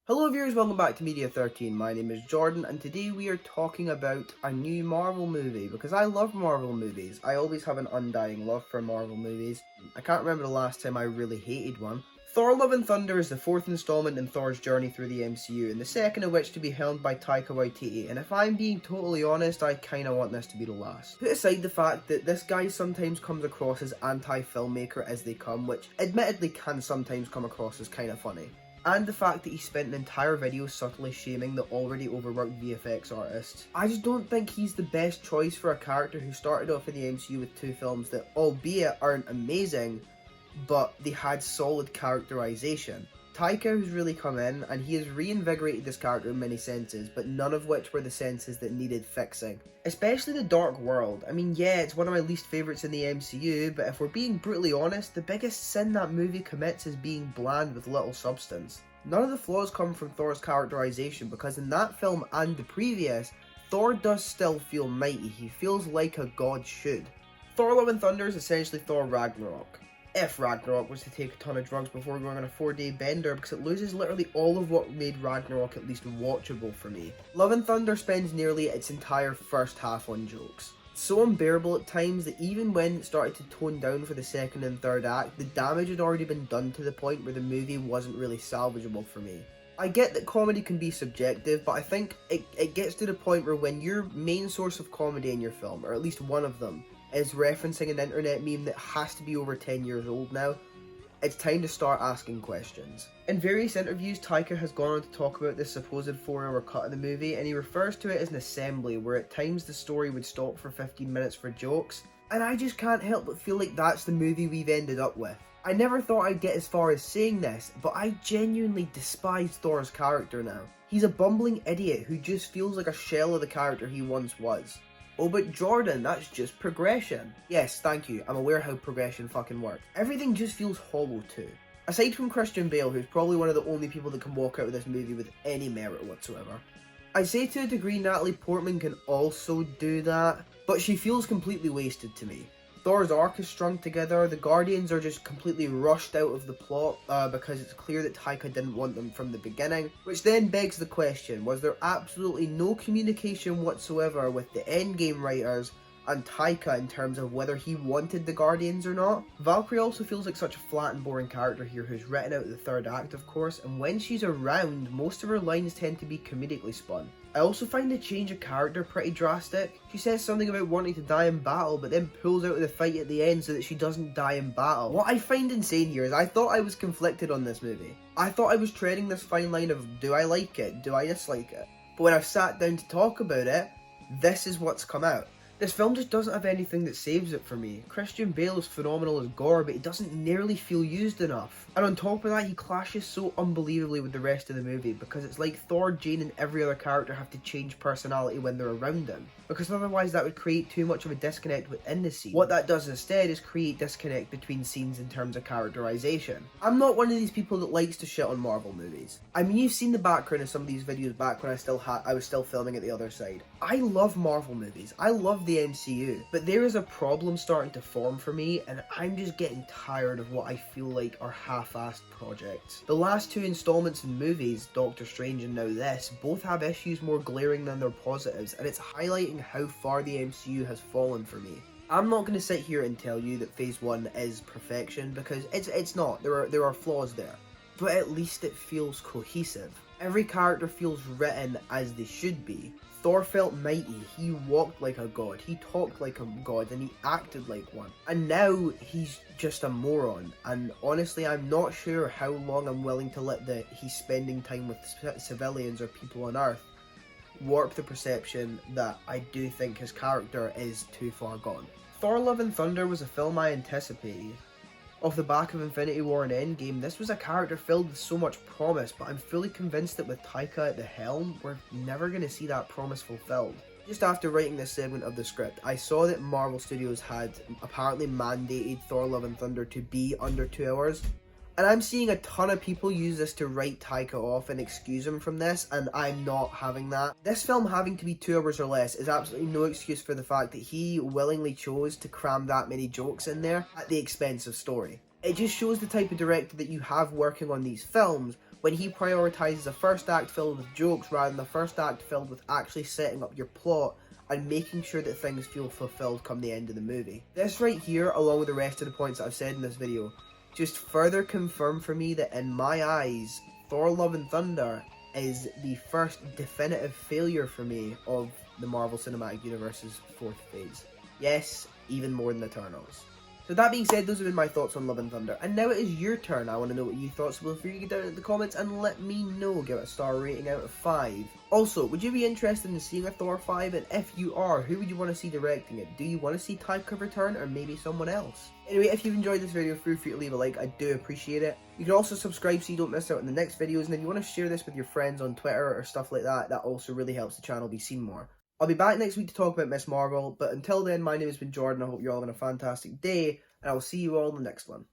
Hello viewers, welcome back to Media 13. My name is Jordan and today we are talking about a new Marvel movie because I love Marvel movies. I always have an undying love for Marvel movies. I can't remember the last time I really hated one. Thor Love and Thunder is the fourth installment in Thor's journey through the MCU and the second of which to be helmed by Taika Waititi, and if I'm being totally honest, I kinda want this to be the last. Put aside the fact that this guy sometimes comes across as anti-filmmaker as they come, which admittedly can sometimes come across as kinda funny, and the fact that he spent an entire video subtly shaming the already overworked VFX artists. I just don't think he's the best choice for a character who started off in the MCU with two films that, albeit aren't amazing, but they had solid characterization. Taika has really come in and he has reinvigorated this character in many senses, but none of which were the senses that needed fixing. Especially the Dark World. I mean, yeah, it's one of my least favourites in the MCU, but if we're being brutally honest, the biggest sin that movie commits is being bland with little substance. None of the flaws come from Thor's characterization, because in that film and the previous, Thor does still feel mighty. He feels like a god should. Thor Love and Thunder is essentially Thor Ragnarok. If Ragnarok was to take a ton of drugs before going on a 4-day bender, because it loses literally all of what made Ragnarok at least watchable for me. Love and Thunder spends nearly its entire first half on jokes. So unbearable at times that even when it started to tone down for the second and third act, the damage had already been done to the point where the movie wasn't really salvageable for me. I get that comedy can be subjective, but I think it gets to the point where when your main source of comedy in your film, or at least one of them, is referencing an internet meme that has to be over 10 years old now, it's time to start asking questions. In various interviews, Taika has gone on to talk about this supposed 4-hour cut of the movie, and he refers to it as an assembly, where at times the story would stop for 15 minutes for jokes, and I just can't help but feel like that's the movie we've ended up with. I never thought I'd get as far as saying this, but I genuinely despise Thor's character now. He's a bumbling idiot who just feels like a shell of the character he once was. Oh, but Jordan, that's just progression. Yes, thank you, I'm aware how progression fucking works. Everything just feels hollow too. Aside from Christian Bale, who's probably one of the only people that can walk out of this movie with any merit whatsoever. I'd say to a degree Natalie Portman can also do that, but she feels completely wasted to me. Thor's arc is strung together, the Guardians are just completely rushed out of the plot because it's clear that Taika didn't want them from the beginning, which then begs the question, was there absolutely no communication whatsoever with the Endgame writers and Taika in terms of whether he wanted the Guardians or not? Valkyrie also feels like such a flat and boring character here who's written out the third act, of course, and when she's around, most of her lines tend to be comedically spun. I also find the change of character pretty drastic. She says something about wanting to die in battle, but then pulls out of the fight at the end so that she doesn't die in battle. What I find insane here is I thought I was conflicted on this movie. I thought I was treading this fine line of do I like it, do I dislike it? But when I've sat down to talk about it, this is what's come out. This film just doesn't have anything that saves it for me. Christian Bale is phenomenal as Gore, but he doesn't nearly feel used enough. And on top of that, he clashes so unbelievably with the rest of the movie, because it's like Thor, Jane and every other character have to change personality when they're around him, because otherwise that would create too much of a disconnect within the scene. What that does instead is create disconnect between scenes in terms of characterization. I'm not one of these people that likes to shit on Marvel movies. I mean, you've seen the background of some of these videos back when I was still filming at the other side. I love Marvel movies. I love the MCU, but there is a problem starting to form for me, and I'm just getting tired of what I feel like are half-assed projects. The last two installments in movies, Doctor Strange and now this, both have issues more glaring than their positives, and it's highlighting how far the MCU has fallen for me. I'm not going to sit here and tell you that Phase 1 is perfection, because it's not. There are flaws there, but at least it feels cohesive. Every character feels written as they should be. Thor felt mighty, he walked like a god, he talked like a god, and he acted like one. And now he's just a moron, and honestly I'm not sure how long I'm willing to let the he's spending time with civilians or people on Earth warp the perception that I do think his character is too far gone. Thor Love and Thunder was a film I anticipated. Off the back of Infinity War and Endgame, this was a character filled with so much promise, but I'm fully convinced that with Taika at the helm, we're never going to see that promise fulfilled. Just after writing this segment of the script, I saw that Marvel Studios had apparently mandated Thor Love and Thunder to be under 2 hours. And I'm seeing a ton of people use this to write Taika off and excuse him from this, and I'm not having that. This film having to be 2 hours or less is absolutely no excuse for the fact that he willingly chose to cram that many jokes in there at the expense of story. It just shows the type of director that you have working on these films, when he prioritizes a first act filled with jokes rather than the first act filled with actually setting up your plot and making sure that things feel fulfilled come the end of the movie. This right here, along with the rest of the points that I've said in this video, just further confirm for me that in my eyes, Thor Love and Thunder is the first definitive failure for me of the Marvel Cinematic Universe's fourth phase. Yes, even more than Eternals. So that being said, those have been my thoughts on Love and Thunder. And now it is your turn. I want to know what you thought, so feel free to get down in the comments and let me know. Give it a star rating out of 5. Also, would you be interested in seeing a Thor 5? And if you are, who would you want to see directing it? Do you want to see Taika return or maybe someone else? Anyway, if you've enjoyed this video, feel free to leave a like. I do appreciate it. You can also subscribe so you don't miss out on the next videos. And if you want to share this with your friends on Twitter or stuff like that, that also really helps the channel be seen more. I'll be back next week to talk about Miss Marvel, but until then, my name has been Jordan. I hope you're all having a fantastic day, and I will see you all in the next one.